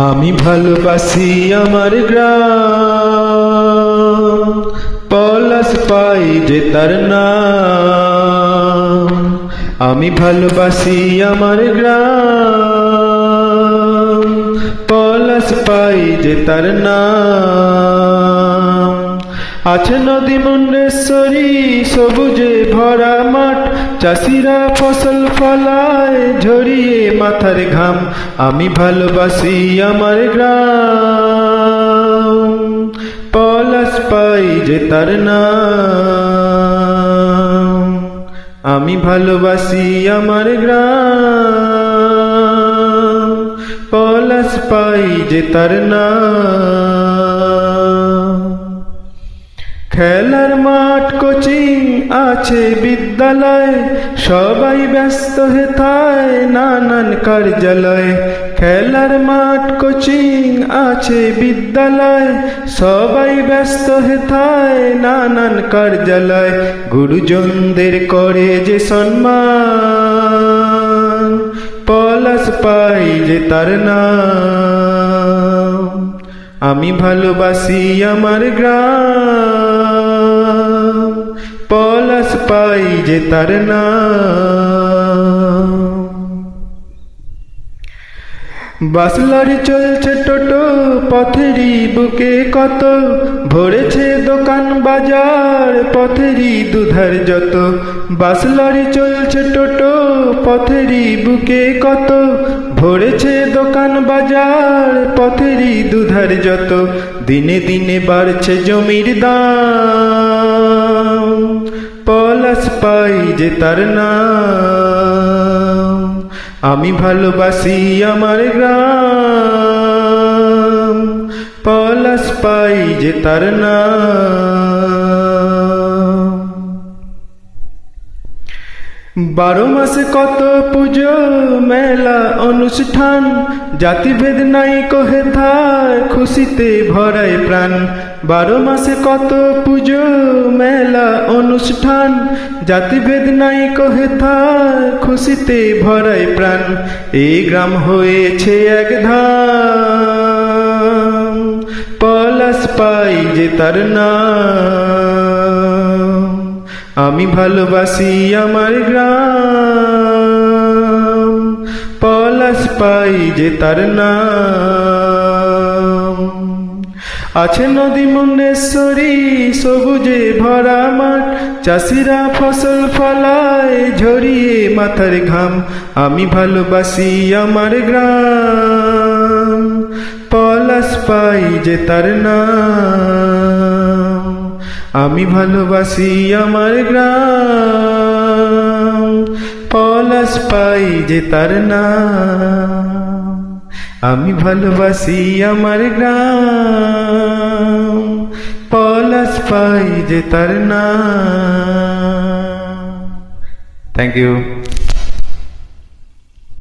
আমি ভালোবাসি আমার গ্রাম, পলাশ পাই যে তার নাম। আমি ভালোবাসি আমার গ্রাম, পলাশ পাই যে তার নাম। আছে নদী মুন্ডেশ্বরী, সবুজে ভরা মাঠ, চাষিরা ফসল ফলায় ঝরিয়ে মাথার ঘাম। আমি ভালোবাসি আমার গ্রাম, পলাশ পাই যে তার নাম। আমি ভালোবাসি আমার গ্রাম, পলাশ পাই যে তার নাম। খেলার মাঠ কোচিং আছে বিদ্যালয়, সবাই ব্যস্ত হেথায় নানান কার্যালয়। খেলার মাঠ কোচিং আছে বিদ্যালয়, সবাই ব্যস্ত হেথায় নানান কার্যালয়। গুরুজনদের করে যে সম্মান, পলাশ পাই যে তার নাম। আমি ভালোবাসি আমার গ্রাম, পলাশ পাই যে তার নাম। বাস লরি চলছে টোটো পথেরই বুকে কত, ভরেছে দোকান বাজার পথেরই দুধার যত। বাস লরি চলছে টোটো পথেরই বুকে কত, ভরেছে দোকান বাজার পথেরই দুধার যত। দিনে দিনে বাড়ছে জমির দাম, পলাশ পাই যে তার নাম। আমি ভালোবাসি আমার গ্রাম, পলাশ পাই যে তার নাম। 12 মাসে কত পুজো মেলা অনুষ্ঠান, জাতিভেদ নাই কোহেথায় খুশিতে ভরায় প্রাণ। 12 মাসে কত পুজো মেলা অনুষ্ঠান, জাতিভেদ নাই কোহেথায় খুশিতে ভরায় প্রাণ। এই গ্রাম হয়েছে এক ধাম, পলাশ পাই যে তার নাম। আমি ভালোবাসি আমার গ্রাম, পলাশ পাই যে তার নাম। আছে নদী মুন্ডেশ্বরী, সবুজে ভরা মাঠ, চাষিরা ফসল ফলায় ঝরিয়ে মাথার ঘাম। আমি ভালোবাসি আমার গ্রাম, পলাশ পাই যে তার নাম। আমি ভালোবাসি আমার গ্রাম, পলাশ পাই যে তার নাম। আমি ভালোবাসি আমার গ্রাম, পলাশ পাই যে তার নাম। Thank you.